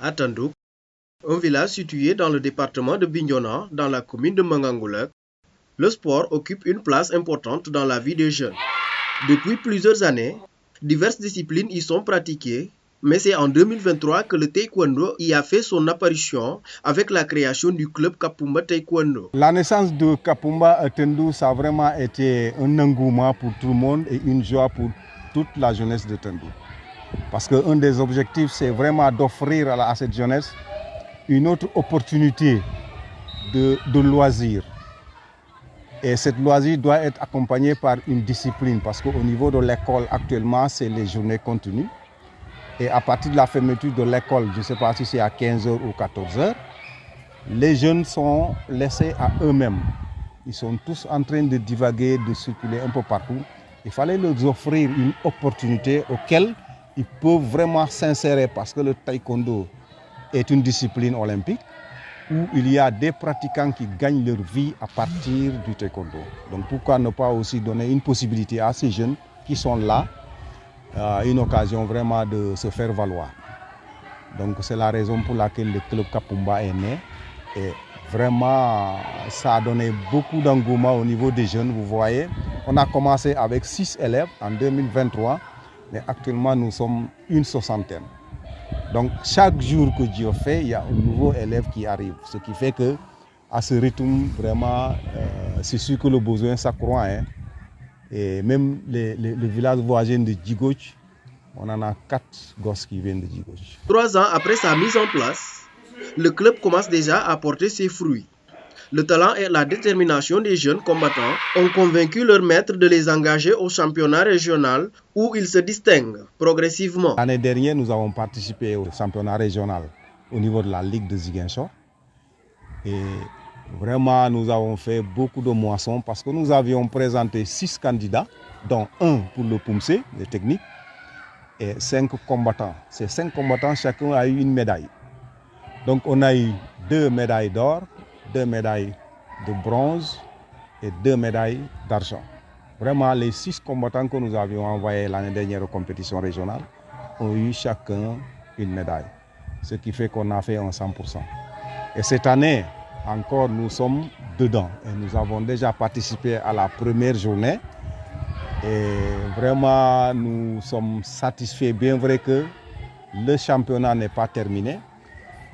À Tandouk, un village situé dans le département de Bignona, dans la commune de Mangangoulak, le sport occupe une place importante dans la vie des jeunes. Depuis plusieurs années, diverses disciplines y sont pratiquées, mais c'est en 2023 que le taekwondo y a fait son apparition avec la création du club Kapumba Taekwondo. La naissance de Kapumba à Tendou, ça a vraiment été un engouement pour tout le monde et une joie pour toute la jeunesse de Tendou. Parce qu'un des objectifs, c'est vraiment d'offrir à cette jeunesse une autre opportunité de loisir. Et cette loisir doit être accompagnée par une discipline parce qu'au niveau de l'école, actuellement, c'est les journées continues. Et à partir de la fermeture de l'école, je ne sais pas si c'est à 15h ou 14h, les jeunes sont laissés à eux-mêmes. Ils sont tous en train de divaguer, de circuler un peu partout. Il fallait leur offrir une opportunité auquel ils peuvent vraiment s'insérer parce que le taekwondo est une discipline olympique où il y a des pratiquants qui gagnent leur vie à partir du taekwondo. Donc pourquoi ne pas aussi donner une possibilité à ces jeunes qui sont là, une occasion vraiment de se faire valoir. Donc c'est la raison pour laquelle le club Kapumba est né. Et vraiment, ça a donné beaucoup d'engouement au niveau des jeunes. Vous voyez, on a commencé avec 6 élèves en 2023, mais actuellement nous sommes une soixantaine. Donc chaque jour que Dieu fait, il y a un nouveau élève qui arrive. Ce qui fait que à ce rythme, vraiment, c'est sûr que le besoin s'accroît. Hein. Et même le village voisin de Djigoch, on en a 4 gosses qui viennent de Djigoch. 3 ans après sa mise en place, le club commence déjà à porter ses fruits. Le talent et la détermination des jeunes combattants ont convaincu leur maître de les engager au championnat régional où ils se distinguent progressivement. L'année dernière, nous avons participé au championnat régional au niveau de la Ligue de Ziguinchor. Et vraiment, nous avons fait beaucoup de moissons parce que nous avions présenté 6 candidats, dont un pour le PUMC, les techniques, et 5 combattants. Ces 5 combattants, chacun a eu une médaille. Donc on a eu 2 médailles d'or, 2 médailles de bronze et 2 médailles d'argent. Vraiment, les 6 combattants que nous avions envoyés l'année dernière aux compétitions régionales ont eu chacun une médaille. Ce qui fait qu'on a fait un 100%. Et cette année, encore, nous sommes dedans. Et nous avons déjà participé à la première journée. Et vraiment, nous sommes satisfaits. Bien vrai que le championnat n'est pas terminé.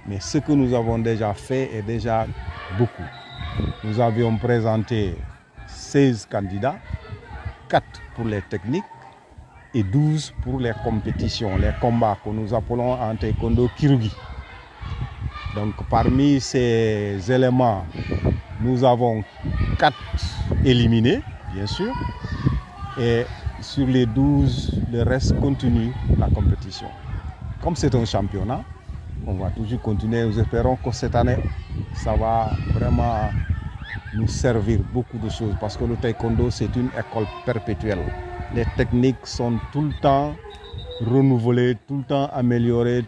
Mais ce que nous avons déjà fait est déjà beaucoup. Nous avions présenté 16 candidats, 4 pour les techniques et 12 pour les compétitions, les combats que nous appelons en taekwondo kirugi. Donc parmi ces éléments, nous avons 4 éliminés, bien sûr, et sur les 12, le reste continue la compétition. Comme c'est un championnat, on va toujours continuer. Nous espérons que cette année, ça va vraiment nous servir beaucoup de choses parce que le taekwondo, c'est une école perpétuelle. Les techniques sont tout le temps renouvelées, tout le temps améliorées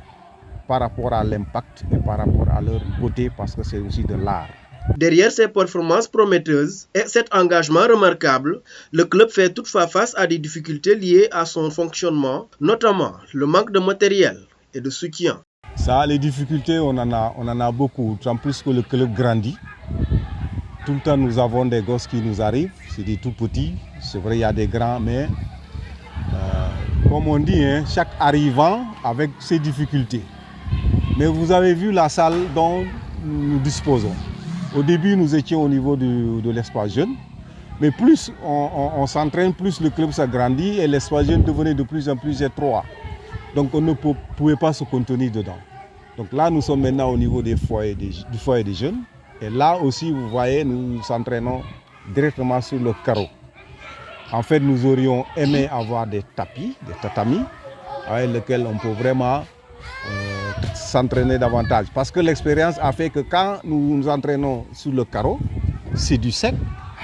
par rapport à l'impact et par rapport à leur beauté parce que c'est aussi de l'art. Derrière ces performances prometteuses et cet engagement remarquable, le club fait toutefois face à des difficultés liées à son fonctionnement, notamment le manque de matériel et de soutien. Ça, les difficultés, on en a beaucoup. En plus que le club grandit. Tout le temps, nous avons des gosses qui nous arrivent. C'est des tout petits. C'est vrai, il y a des grands, mais comme on dit, hein, chaque arrivant avec ses difficultés. Mais vous avez vu la salle dont nous disposons. Au début, nous étions au niveau de l'espace jeune. Mais plus on s'entraîne, plus le club s'agrandit et l'espace jeune devenait de plus en plus étroit. Donc on ne pouvait pas se contenir dedans. Donc là, nous sommes maintenant au niveau du foyer des jeunes. Et là aussi, vous voyez, nous nous entraînons directement sur le carreau. En fait, nous aurions aimé avoir des tapis, des tatamis, avec lesquels on peut vraiment s'entraîner davantage. Parce que l'expérience a fait que quand nous nous entraînons sur le carreau, c'est du sec.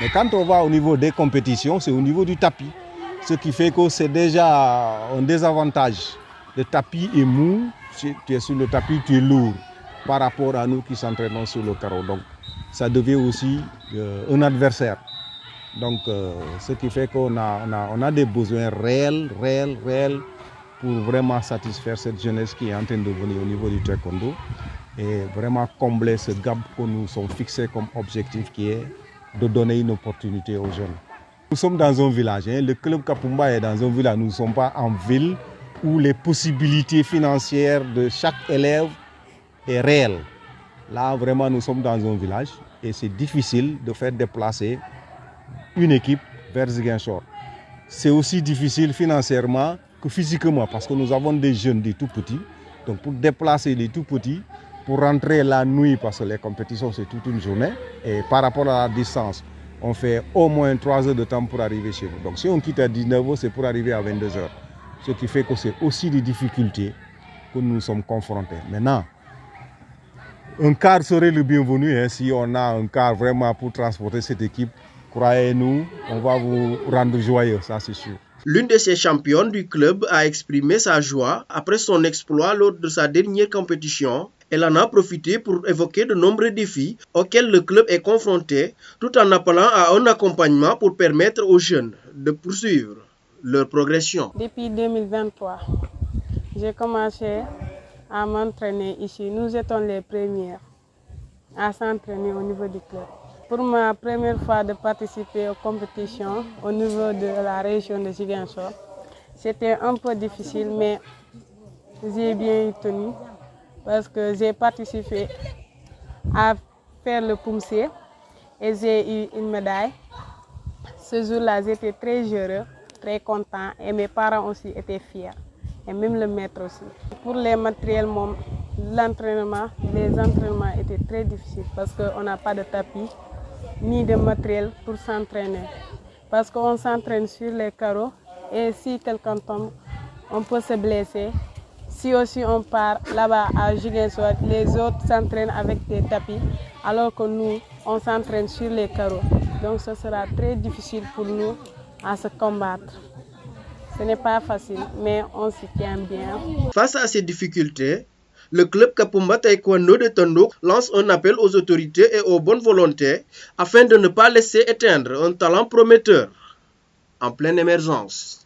Mais quand on va au niveau des compétitions, c'est au niveau du tapis. Ce qui fait que c'est déjà un désavantage. Le tapis est mou, tu es sur le tapis, tu es lourd par rapport à nous qui s'entraînons sur le carreau. Donc ça devient aussi un adversaire. Donc ce qui fait qu'on a des besoins réels pour vraiment satisfaire cette jeunesse qui est en train de venir au niveau du taekwondo et vraiment combler ce gap que nous sommes fixés comme objectif qui est de donner une opportunité aux jeunes. Nous sommes dans un village, le club Kapumba est dans un village, nous ne sommes pas en ville où les possibilités financières de chaque élève est réelle. Là, vraiment, nous sommes dans un village et c'est difficile de faire déplacer une équipe vers Ziguinchor. C'est aussi difficile financièrement que physiquement parce que nous avons des jeunes, des tout petits. Donc pour déplacer les tout petits, pour rentrer la nuit parce que les compétitions c'est toute une journée et par rapport à la distance, on fait au moins 3 heures de temps pour arriver chez nous. Donc si on quitte à 19h, c'est pour arriver à 22h. Ce qui fait que c'est aussi des difficultés que nous sommes confrontés. Maintenant, un car serait le bienvenu si on a un car vraiment pour transporter cette équipe. Croyez-nous, on va vous rendre joyeux, ça c'est sûr. L'une de ces championnes du club a exprimé sa joie après son exploit lors de sa dernière compétition. Elle en a profité pour évoquer de nombreux défis auxquels le club est confronté, tout en appelant à un accompagnement pour permettre aux jeunes de poursuivre leur progression. Depuis 2023, j'ai commencé à m'entraîner ici. Nous étions les premiers à s'entraîner au niveau du club. Pour ma première fois de participer aux compétitions au niveau de la région de Ziguinchor, c'était un peu difficile, mais j'ai bien tenu parce que j'ai participé à faire le Poumsé et j'ai eu une médaille. Ce jour-là, j'étais très heureux, très content et mes parents aussi étaient fiers et même le maître aussi. Pour les matériels, les entraînements étaient très difficiles parce qu'on n'a pas de tapis ni de matériel pour s'entraîner. Parce qu'on s'entraîne sur les carreaux et si quelqu'un tombe, on peut se blesser. Si aussi on part là-bas à Ziguinchor, les autres s'entraînent avec des tapis, alors que nous, on s'entraîne sur les carreaux. Donc ce sera très difficile pour nous à se combattre. Ce n'est pas facile, mais on s'y tient bien. Face à ces difficultés, le club Kapumba Taekwondo de Tondok lance un appel aux autorités et aux bonnes volontés afin de ne pas laisser éteindre un talent prometteur en pleine émergence.